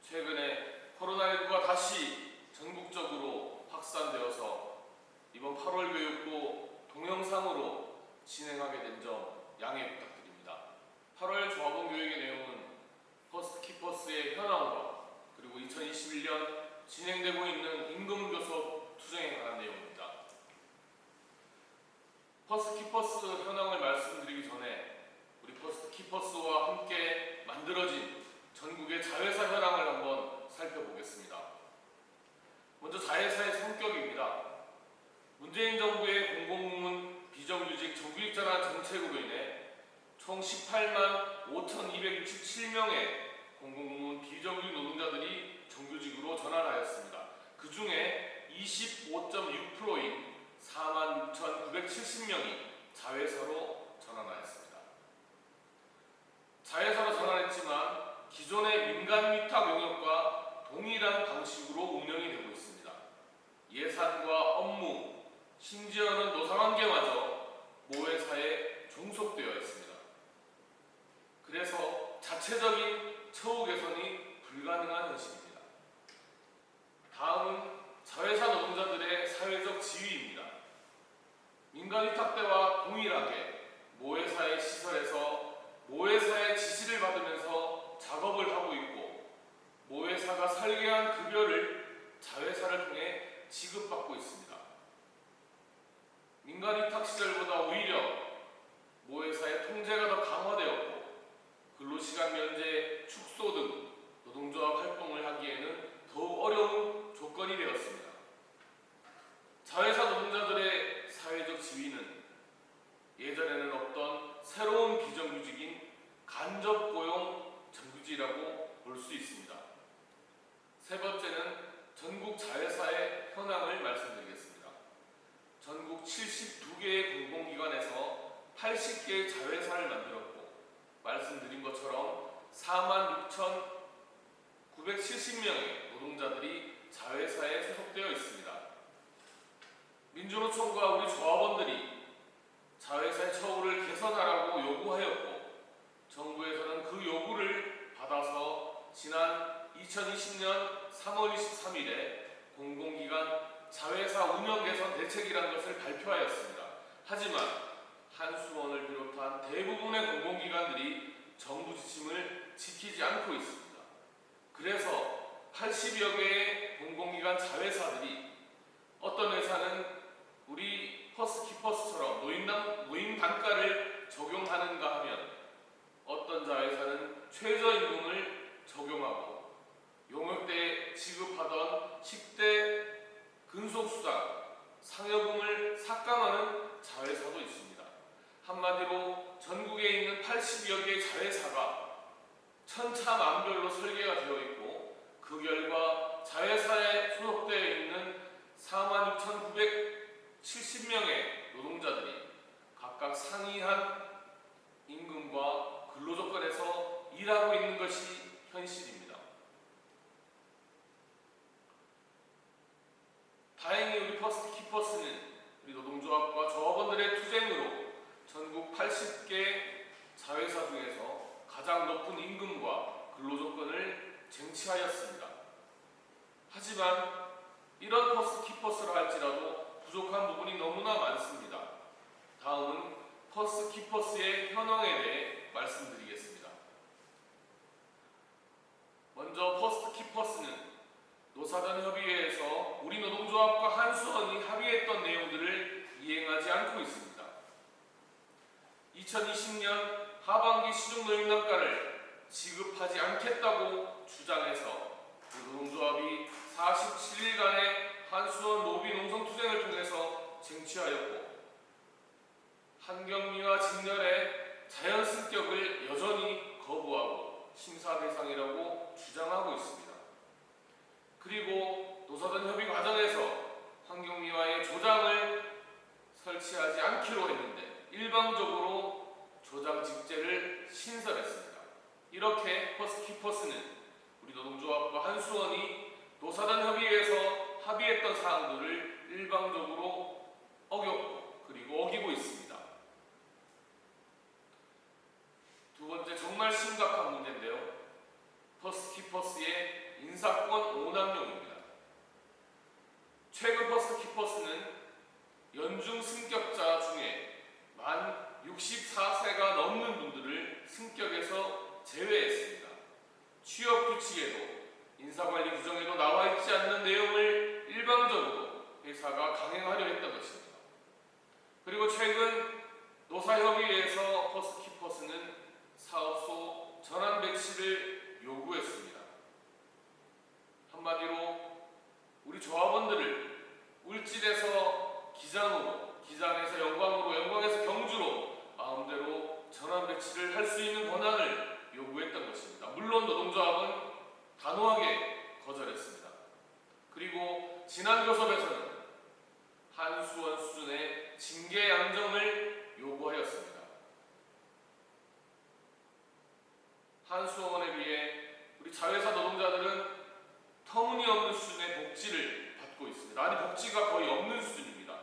최근에 코로나19가 다시 전국적으로 확산되어서 이번 8월 교육도 동영상으로 진행하게 된 점 양해 부탁드립니다. 8월 조합원 교육의 내용은 퍼스트키퍼스의 현황과 그리고 2021년 진행되고 있는 임금교섭 투쟁에 관한 내용입니다. 퍼스트키퍼스 현황을 말씀드리기 전에 우리 퍼스트키퍼스와 함께 만들어진 전국의 자회사 현황을 한번 살펴보겠습니다. 먼저 자회사의 성격입니다. 문재인 정부의 공공부문 비정규직 정규직전환 정책으로 인해 총 18만 5,267명의 공공부문 비정규직 노동자들이 정규직으로 전환하였습니다. 그 중에 25.6%인 46,970명이 자회사로 전환하였습니다. 자회사로 전환했지만 기존의 민간 위탁 용역과 동일한 방식으로 운영이 되고 있습니다. 예산과 업무, 심지어는 노사관계마저 모회사에 종속되어 있습니다. 그래서 자체적인 처우 개선이 불가능한 현실입니다. 다음은 자회사 노동자들의 사회적 지위입니다. 민간 위탁대와 동일하게 모회사의 시설에서 모회사의 지시를 받으면서 작업을 하고 있고 모회사가 설계한 급여를 자회사를 통해 지급받고 있습니다. 민간 위탁 시절보다 오히려 모회사의 통제가 더 강화되었고 근로시간 면제, 축소 등 노동조합 활동을 하기에는 더욱 어려운 조건이 되었습니다. 자회사 노동자들의 사회적 지위는 예전에는 없던 새로운 비정규직인 간접고용 정규직이라고 볼 수 있습니다. 세 번째는 전국 자회사의 현황을 말씀드리겠습니다. 전국 72개의 공공기관에서 80개의 자회사를 만들었고 말씀드린 것처럼 46,970명의 노동자들이 자회사에 소속되어 있습니다. 민주노총과 우리 조합원들이 자회사의 처우를 개선하라고 요구하였고 정부에서는 그 요구를 받아서 지난 2020년 3월 23일에 공공기관 자회사 운영 개선 대책이라는 것을 발표하였습니다. 하지만 한수원을 비롯한 대부분의 공공기관들이 정부 지침을 지키지 않고 있습니다. 그래서 80여 개의 공공기관 자회사들이 어떤 회사는 우리 퍼스트키퍼스처럼 노임 단가를 적용하는가 하면 어떤 자회사는 최저임금을 적용하고 용역대에 지급하던 10대 근속수당, 상여금을 삭감하는 자회사도 있습니다. 한마디로 전국에 있는 80여 개의 자회사가 천차만별로 설계가 되어 있고 그 결과 자회사에 소속되어 있는 46,970명의 노동자들이 각각 상이한 임금과 근로조건에서 일하고 있는 것이 현실입니다. 다행히 우리 퍼스트키퍼스는 우리 노동조합과 조합원들의 투쟁으로 전국 80개 자회사 중에서 가장 높은 임금과 근로조건을 쟁취하였습니다. 하지만 이런 퍼스트키퍼스라 할지라도 부족한 부분이 너무나 많습니다. 다음은 퍼스트키퍼스의 현황에 대해 말씀드리겠습니다. 먼저 퍼스트키퍼스는 노사단 협의회에서 우리 노동조합과 한수원이 합의했던 내용들을 이행하지 않고 있습니다. 2020년 하반기 시중노임단가를 지급하지 않겠다고 주장해서 노동조합이 47일간의 한수원 노비 농성투쟁을 통해서 쟁취하였고 한경미와 진열의 자연승격을 여전히 거부하고 심사 대상이라고 주장하고 있습니다. 그리고 노사단 협의 과정에서 환경미화의 조장을 설치하지 않기로 했는데 일방적으로 조장 직제를 신설했습니다. 이렇게 퍼스트키퍼스는 우리 노동조합과 한수원이 노사단 협의회에서 합의했던 사항들을 일방적으로 어겼고 그리고 어기고 있습니다. 두 번째 정말 심각한 문제인데요. 퍼스트키퍼스의 40세가 넘는 분들을 승격에서 제외했습니다. 취업 규칙에도 인사관리 규정에도 나와 있지 않는 내용을 일방적으로 회사가 강행하려 했던 것입니다. 그리고 최근 노사협의회에서 퍼스키퍼스는 사업소 전환 배치를 요구했습니다. 한마디로 우리 조합원들을 울진에서 기장으로, 기장에서 영광으로, 영광에서 경주로 마음대로 전환 배치를 할 수 있는 권한을 요구했던 것입니다. 물론 노동조합은 단호하게 거절했습니다. 그리고 지난 교섭에서는 한수원 수준의 징계 양정을 요구하였습니다. 한수원에 비해 우리 자회사 노동자들은 터무니없는 수준의 복지를 받고 있습니다. 아니, 복지가 거의 없는 수준입니다.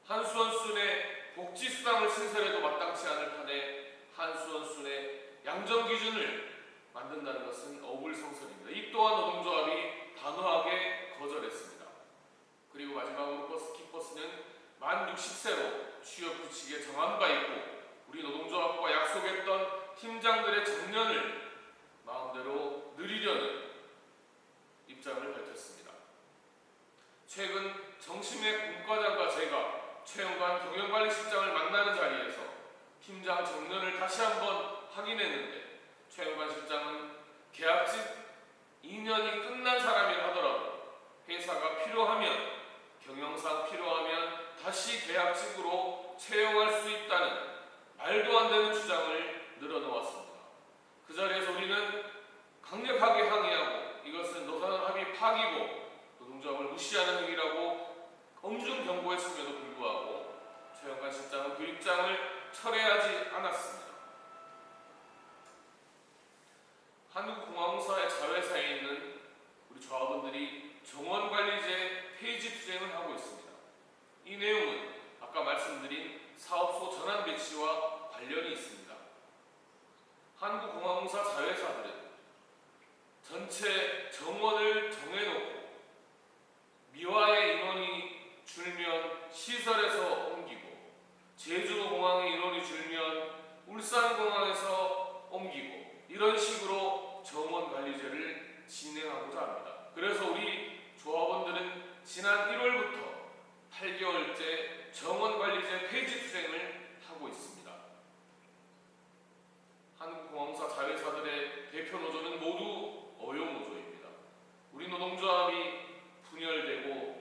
한수원 수준의 복지 수당을 신설해도 마땅치 않을 판에 한수원 수준의 양정 기준을 만든다는 것은 어불성설입니다. 이 또한 노동조합이 단호하게 거절했습니다. 그리고 마지막으로 퍼스키퍼스는 만 60세로 취업 규칙에 정한 바 있고 우리 노동조합과 약속했던 팀장들의 정년을 마음대로 늘리려는 입장을 밝혔습니다. 최근 정심의 본과장과 제가 최영관 경영관리실장을 만나는 자리에서 팀장 정년을 다시 한번 확인했는데 최영관 실장은 계약직 2년이 끝난 사람이라 하더라도 회사가 필요하면, 경영상 필요하면 다시 계약직으로 채용할 수 있다는 말도 안 되는 주장을 늘어놓았습니다. 그 자리에서 우리는 강력하게 항의하고 이것은 노사는 합의 파기고 노동조합을 무시하는 행위라고 엄중 경고했음에도 불구하고 최영관 실장은 그 입장을 철회하지 않았습니다. 한국공항공사의 자회사에 있는 우리 조합원들이 정원관리제 폐지 투쟁을 하고 있습니다. 이 내용은 아까 말씀드린 사업소 전환 배치와 관련이 있습니다. 한국공항공사 자회사들은 전체 정원을 정해놓고 미화의 인원이 줄면 시설에서 옮기고 제주공항의 인원이 줄면 울산공항에서 옮기고 이런 식으로 정원관리제를 진행하고자 합니다. 그래서 우리 조합원들은 지난 1월부터 8개월째 정원관리제 폐지 투쟁을 하고 있습니다. 한국공항사 자회사들의 대표 노조는 모두 어용노조입니다. 우리 노동조합이 분열되고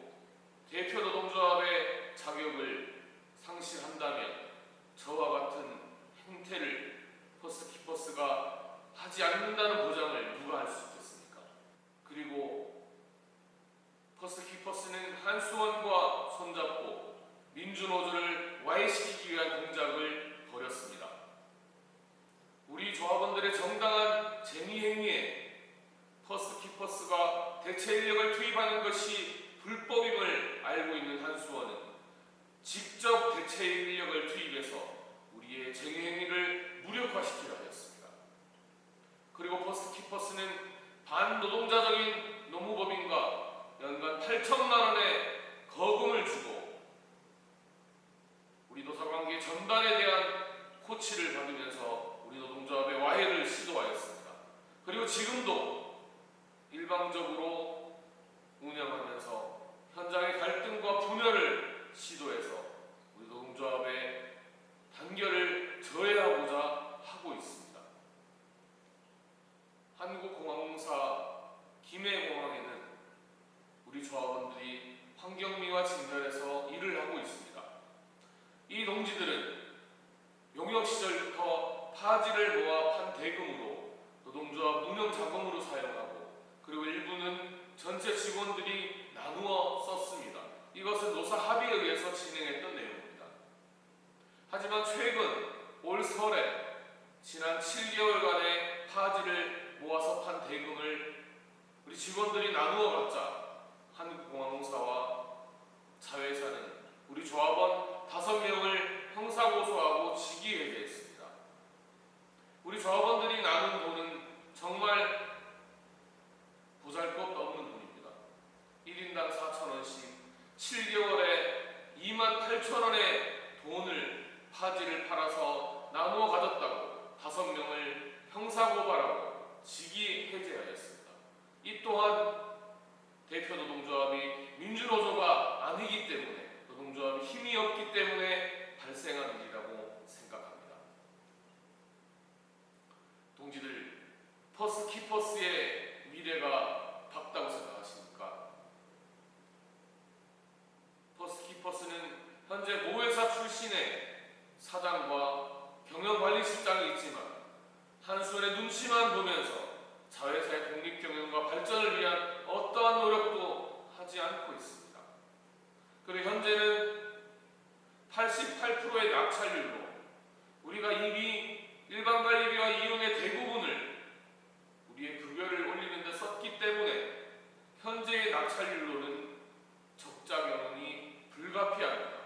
대표 노동조합의 자격을 상실한다면 저와 같은 행태를 퍼스키퍼스가 하지 않는다는 보장을 누가 할 수 있겠습니까? 그리고 퍼스키퍼스는 한수원과 손잡고 민주노조를 와해시키기 위한 공작을 벌였습니다. 우리 조합원들의 정당한 쟁의 행위에 퍼스키퍼스가 대체 인력을 투입하는 것이 불법임을 알고 있는 한수원은 직접 대체 인력을 투입해서 우리의 쟁의 행위를 무력화시키려 하였습니다. 그리고 퍼스키퍼스는 반노동자적인 노무법인과 연간 8천만 원의 거금을 주고 우리 노사관계 전반에 대한 코치를 받으면서 우리 노동조합의 와해를 시도하였습니다. 그리고 지금도 일방적으로 운영하면서 현장의 갈등과 분열을 시도해서 우리 노동조합의 단결을 저해하고자 하고 있습니다. 한국공항공사 김해공항에는 우리 조합원들이 환경미화 진단에서 일을 하고 있습니다. 이 동지들은 용역 시절부터 파지를 모아 판 대금으로 노동조합 운영 자금으로 사용하고 그리고 일부는 전체 직원들이 나누어 썼습니다. 이것은 노사 합의에 의해서 진행했던 내용입니다. 하지만 최근 올 설에 지난 7개월간의 파지를 모아서 판 대금을 우리 직원들이 나누어 갖자 한국공항공사와 자회사는 우리 조합원 5명을 형사고소하고 직위해제했습니다. 우리 조합원들이 나눈 돈은 정말 보잘것없는 돈입니다. 1인당 4,000원씩 7개월에 28,000원의 돈을 파지를 팔아서 나누어 퍼스키퍼스의 미래가 밝다고 생각하십니까? 퍼스키퍼스는 현재 모회사 출신의 사장과 경영관리실장이 있지만 한수원의 눈치만 보면서 자회사의 독립경영과 발전을 위한 어떠한 노력도 하지 않고 있습니다. 그리고 현재는 88%의 낙찰률로 우리가 이미 일반관리비와 이윤의 대부분을 우리의 급여를 올리는 데 썼기 때문에 현재의 낙찰률로는 적자 경영이 불가피합니다.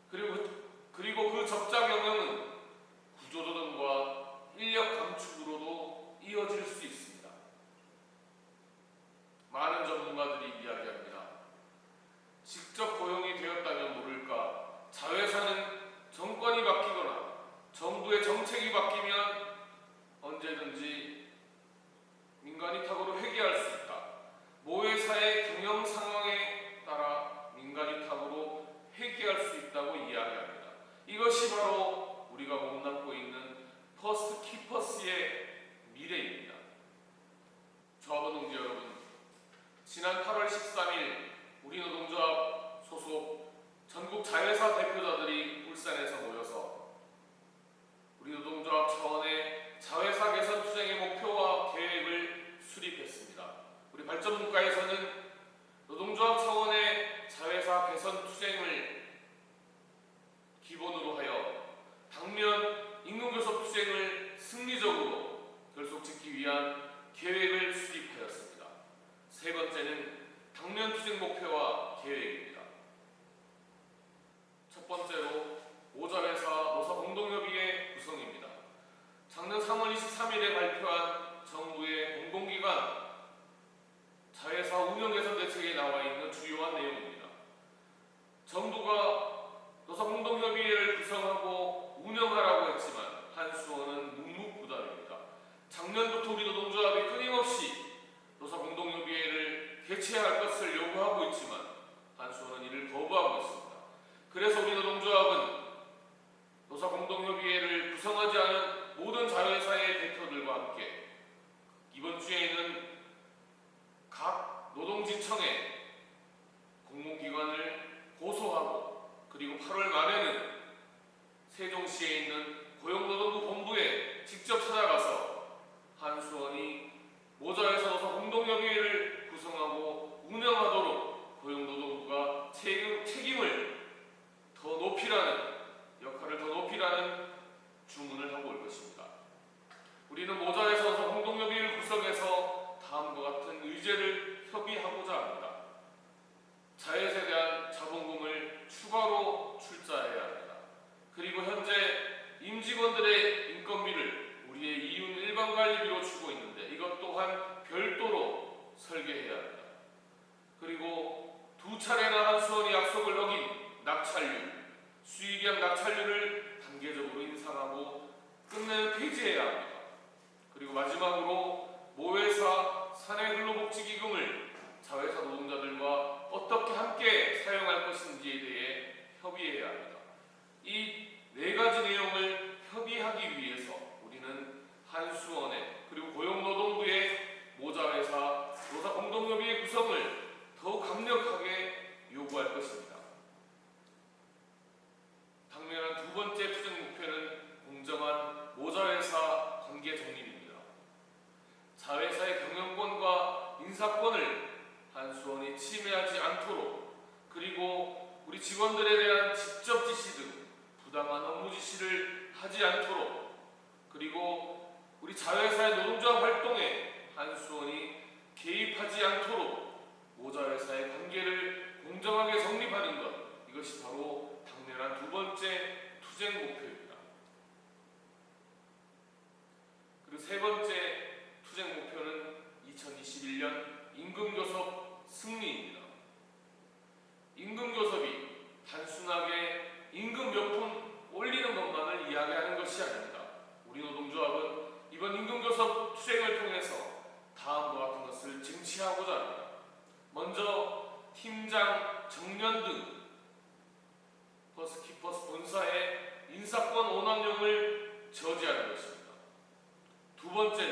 그리고 그 적자 경영은 구조조정과 인력 감축으로도 이어질 수 있습니다. 많은 전문가들이 이야기합니다. 직접 고용이 되었다면 모를까 자회사는 정권이 바뀌거나 정부의 정책이 바뀌면 언제든지 민간위탁으로 회귀할 수 있다. 모회사의 경영 상황에 따라 민간위탁으로 회귀할 수 있다고 이야기합니다. 이것이 바로 우리가 몸담고 있는 퍼스키퍼스의 미래입니다. 조합원동지 여러분, 지난 8월 13일 우리노동조합 소속 전국 자회사 대표자들이 울산에서 모여서 우리노동조합 차원의 자회사 개선 투쟁의 목표와 계획을 수립했습니다. 우리 발전문과에서는 노동조합 차원의 자회사 개선 투쟁을 기본으로 하여 당면 임금교섭 투쟁을 승리적으로 결속짓기 위한 계획을 수립하였습니다. 세 번째는 당면 투쟁 목표와 계획입니다. 첫 번째로 모자회사 노사공동협의회 구성입니다. 작년 3월 23일에 발표한 정부의 공공기관 자회사 운영 개선 대책에 나와 있는 주요한 내용입니다. 정부가 노사공동협의회를 구성하고 운영하라고 했지만 한수원은 묵묵부답입니다. 작년부터 우리 노동조합이 끊임없이 노사공동협의회를 개최할 것을 요구하고 있지만 한수원은 이를 거부하고 있습니다. 그래서 우리 노동조합은 노사공동협의회를 구성하지 않은 모든 자회사의 대표들과 함께 이번 주에는 각 노동지청에 공공기관을 고소하고 그리고 8월 말에는 세종시에 있는 고용노동부 본부에 직접 찾아가서 한수원이 모자회사 노사 공동협의회를 구성하고 운영하도록 고용노동부가 책임을 더 높이라는 역할을 더 높이라는 주문을 하고 올 것입니다. 우리는 모자회사 노사 공동협의회를 구성해서 다음과 같은 의제를 협의하고자 합니다. 자회사에 대한 자본금을 추가로 출자해야 합니다. 그리고 현재 임직원들의 인건비를 우리의 이윤 일반관리비로 주고 있는데 이것 또한 별도로 설계해야 합니다. 그리고 두 차례나 한수원이 약속을 어긴 낙찰률, 수익양 낙찰률을 단계적으로 인상하고 끝내는 폐지해야 합니다. 그리고 마지막으로 모회사 사내근로복지기금을 자회사 노동자들과 어떻게 함께 사용할 것인지에 대해 협의해야 합니다. 이 네 가지 내용을 협의하기 위해서 우리는 한수원의 그리고 고용노동부의 모자회사 노사공동협의회 구성을 더욱 강력하게 요구할 것입니다. 당면한 두 번째 투쟁 목표는 공정한 모자회사 관계 정립입니다. 자회사의 경영권과 인사권을 한수원이 침해하지 않도록 그리고 우리 직원들에 대한 직접 지시 등 부당한 업무 지시를 하지 않도록 그리고 우리 자회사의 노동조합 활동에 한수원이 개입하지 않도록 모자회사의 관계를 공정하게 정립하는 것 이것이 바로 당면한 두 번째 투쟁 목표입니다. 그리고 세 번째 투쟁 목표는 2021년 임금교섭 승리입니다. 임금교섭이 단순하게 임금 몇 푼 올리는 것만을 이야기하는 것이 아닙니다. 우리 노동조합은 이번 임금교섭 투쟁을 통해서 다음과 같은 것을 쟁취하고자 합니다. 먼저 팀장, 정년 등 퍼스키퍼스 본사의 인사권 오남용을 저지하는 것입니다. 두 번째는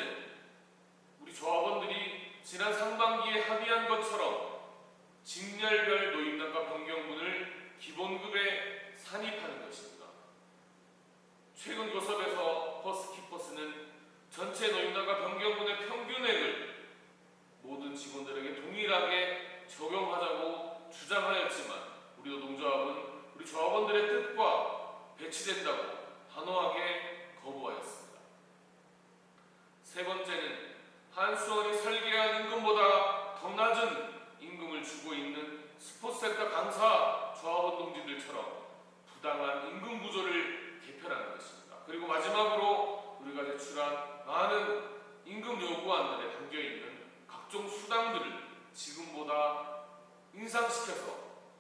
지금보다 인상시켜서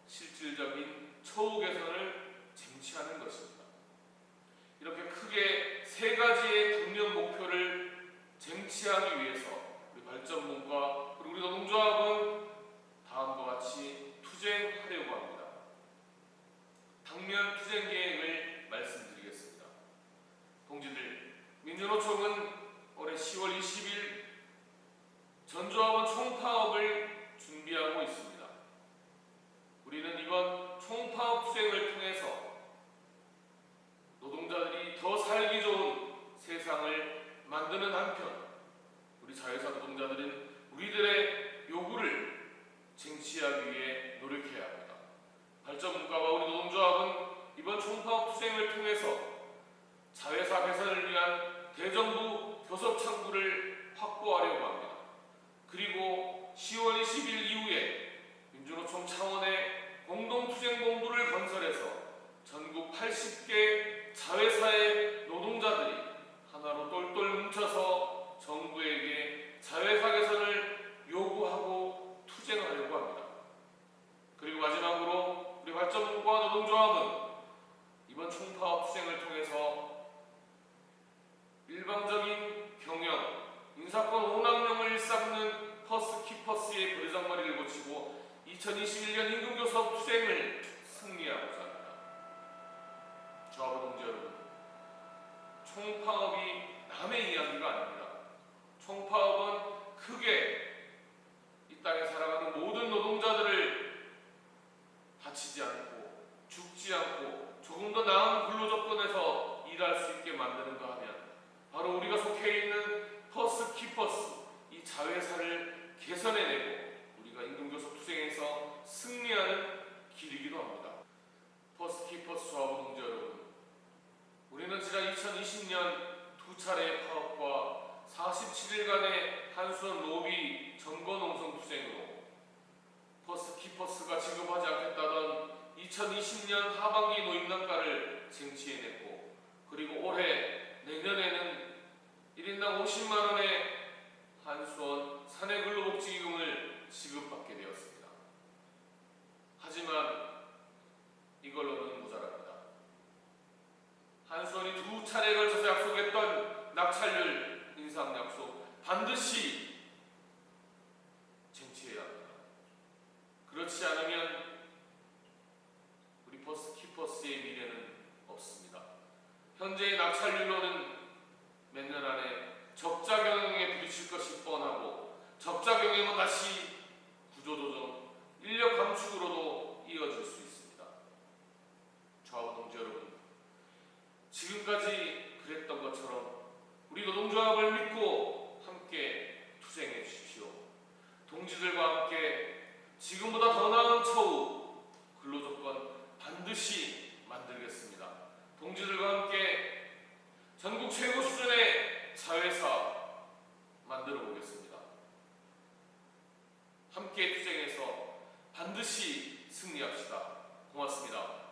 실질적인 처우 개선을 쟁취하는 것입니다. 이렇게 크게 세 가지의 국면 목표를 쟁취하기 위해서 우리 발전문과 그리고 우리 노동조합은 다음과 같이 투쟁하려고 합니다. 당면 투쟁 계획을 말씀드리겠습니다. 동지들, 민주노총은 올해 10월 20일 전조합원 총파업을 준비하고 있습니다. 우리는 이번 총파업 투쟁을 통해서 노동자들이 더 살기 좋은 세상을 만드는 한편 우리 자회사 노동자들은 우리들의 요구를 쟁취하기 위해 노력해야 합니다. 발전문과와 우리 노동조합은 이번 총파업 투쟁을 통해서 자회사 개선을 위한 대정부 교섭 창구를 확보하려고 합니다. 그리고 10월 20일 이후에 민주노총 차원의 공동투쟁본부를 건설해서 전국 80개 자회사의 노동자들이 하나로 똘똘 뭉쳐서 정부에게 자회사 개선을 요구하고 투쟁하려고 합니다. 그리고 마지막으로 우리 발전문과 노동조합은 이번 총파업 투쟁을 통해서 일방적인 경영, 인사권 오남용을 일삼는 퍼스키퍼스의 부대장머리를 고치고 2021년 임금교섭 투쟁을 승리하고자 합니다. 조합원 동지 여러분, 총파업이 남의 이야기가 아닙니다. 총파업은 크게 이 땅에 살아가는 모든 노동자들을 다치지 않고 죽지 않고 조금 더 나은 근로조건에서 일할 수 있게 만드는가 하면 바로 우리가 속해 있는 퍼스키퍼스 이 자회사를 개선해내고 우리가 임금교섭 투쟁에서 승리하는 길이기도 합니다. 퍼스키퍼스 조합원 동지 여러분, 우리는 지난 2020년 두 차례의 파업과 47일간의 한수원 로비 점거농성 투쟁으로 퍼스키퍼스가 지급하지 않겠다던 2020년 하반기 노임단가를 쟁취해냈고 그리고 올해 내년에는 1인당 50만 원의 한수원 사내근로복지기금을 지급받게 되었습니다. 하지만 이걸로는 모자랍니다. 한수원이 두 차례에 걸쳐서 약속했던 낙찰률 인상 약속 반드시 쟁취해야 합니다. 그렇지 않으면 우리 퍼스키퍼스의 미래는 없습니다. 현재의 낙찰률로는 몇 년 안에 적자 경영에 부딪힐 것이 뻔하고 적자 경영은 다시 구조조정, 인력 감축으로도 이어질 수 있습니다. 조합원 동지 여러분, 지금까지 그랬던 것처럼 우리 노동조합을 믿고 함께 투쟁해 주십시오. 동지들과 함께 지금보다 더 나은 처우, 근로조건 반드시 만들겠습니다. 동지들과 함께 전국 최고 수준의 자회사 만들어 보겠습니다. 함께 투쟁해서 반드시 승리합시다. 고맙습니다.